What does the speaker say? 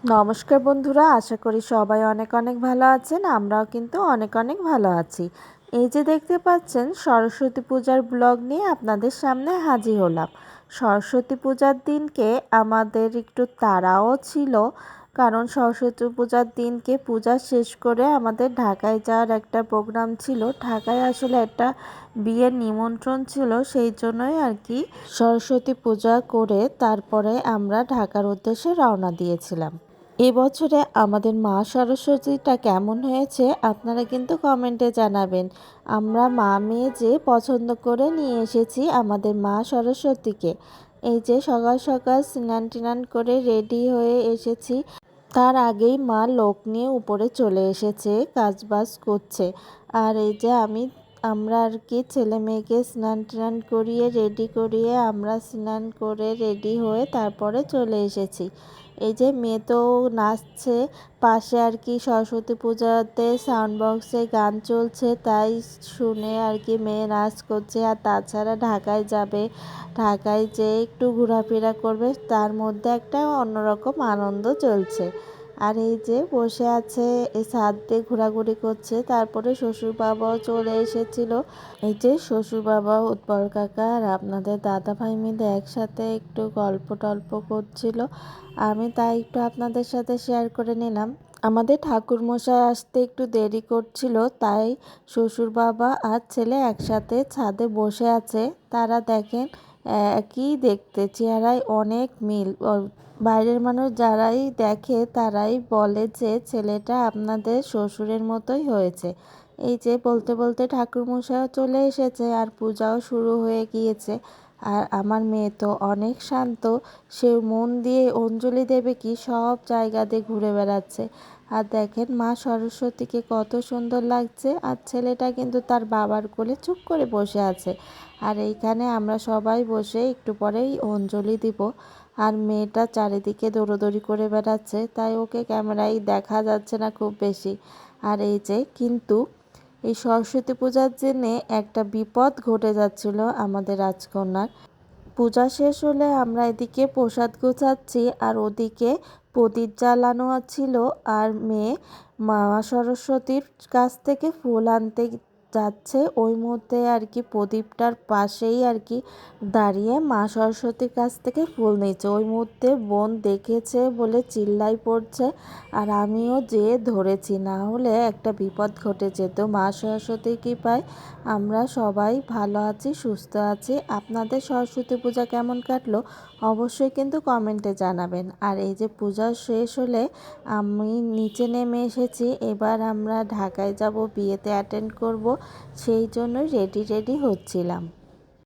নমস্কার বন্ধুরা, আশা করি সবাই অনেক অনেক ভালো আছেন। আমরাও কিন্তু অনেক অনেক ভালো আছি। এই যে দেখতে পাচ্ছেন, সরস্বতী পূজার ব্লগ নিয়ে আপনাদের সামনে হাজির হলাম। সরস্বতী পূজার দিনকে আমাদের একটু তাড়াও ছিল, কারণ সরস্বতী পূজার দিনকে পূজা শেষ করে আমাদের ঢাকায় যাওয়ার একটা প্রোগ্রাম ছিল। ঢাকায় আসলে একটা বিয়ের নিমন্ত্রণ ছিল, সেই জন্যই আর কি সরস্বতী পূজা করে তারপরে আমরা ঢাকার উদ্দেশ্যে রওনা দিয়েছিলাম। এবছরে আমাদের মা সরস্বতীটা কেমন হয়েছে আপনারা কিন্তু কমেন্টে জানাবেন। আমরা মা মেয়ে যে পছন্দ করে নিয়ে এসেছি আমাদের মা সরস্বতীকে। এই যে সকাল সকাল স্নান টান করে রেডি হয়ে এসেছি, তার আগেই মা লোক নিয়ে উপরে চলে এসেছে, কাজবাজ করছে। আর এই যে আমরা আর কি ছেলে মেয়েকে স্নান টান করিয়ে রেডি করিয়ে আমরা স্নান করে রেডি হয়ে তারপরে চলে এসেছি। এই যে মেয়ে তো নাচছে পাশে আর কি, সরস্বতী পূজাতে সাউন্ড বক্সে গান চলছে, তাই শুনে আর কি মেয়ে নাচ করছে। আর তাছাড়া ঢাকায় যাবে, ঢাকায় যেয়ে একটু ঘোরাফেরা করবে, তার মধ্যে একটা অন্যরকম আনন্দ চলছে। আর এই যে বসে আছে, এই ছাদ দিয়ে ঘোরাঘুরি করছে। তারপরে শ্বশুর বাবাও চলে এসেছিল। এই যে শ্বশুর বাবা, উৎপল কাকা আর আপনাদের দাদা ভাই মিলে একসাথে একটু গল্প টল্প করছিল। আমি তাই একটু আপনাদের সাথে শেয়ার করে নিলাম। আমাদের ঠাকুরমশাই আসতে একটু দেরি করছিল, তাই শ্বশুর বাবা আর ছেলে একসাথে ছাদে বসে আছে। তারা দেখেন একই দেখতে, চেহারায় অনেক মিল। বাইরের মানুষ যারাই দেখে তারাই বলে যে ছেলেটা আপনাদের শ্বশুরের মতোই হয়েছে। এই যে বলতে বলতে ঠাকুরমশাইও চলে এসেছে আর পূজাও শুরু হয়ে গিয়েছে। আর আমার মেয়ে তো অনেক শান্ত, সে মন দিয়ে অঞ্জলি দেবে কি সব জায়গাতে ঘুরে বেড়াচ্ছে। আর দেখেন মা সরস্বতীকে কত সুন্দর লাগছে। আর ছেলেটা কিন্তু তার বাবার কোলে চুপ করে বসে আছে। আর এইখানে আমরা সবাই বসে একটু পরেই অঞ্জলি দিব। আর মেয়েটা চারিদিকে দৌড়োদৌড়ি করে বেড়াচ্ছে, তাই ওকে ক্যামেরায় দেখা যাচ্ছে না খুব বেশি। আর এই যে কিন্তু এই সরস্বতী পূজার জন্যে একটা বিপদ ঘটে যাচ্ছিল আমাদের রাজকন্যার। পূজা শেষ হলে আমরা এদিকে প্রসাদ গোছাচ্ছি আর ওদিকে প্রদীপ জ্বালানো ছিল। আর মেয়ে মা সরস্বতীর কাছ থেকে ফুল আনতে যাচ্ছে, ওই মধ্যে আর কি প্রদীপটার পাশেই আর কি দাঁড়িয়ে মা সরস্বতীর কাছ থেকে ফুল নিচ্ছে। ওই মুহূর্তে বোন দেখেছে বলে চিল্লাই পড়ছে, আর আমিও যেয়ে ধরেছি, না হলে একটা বিপদ ঘটে যেত। মা সরস্বতীর কৃপায় আমরা সবাই ভালো আছি, সুস্থ আছি। আপনাদের সরস্বতী পূজা কেমন কাটলো অবশ্যই কিন্তু কমেন্টে জানাবেন। আর এই যে পূজা শেষ হলে আমি নিচে নেমে এসেছি, এবার আমরা ঢাকায় যাব, বিয়েতে অ্যাটেন্ড করব, সেই জন্য রেডি হচ্ছিলাম।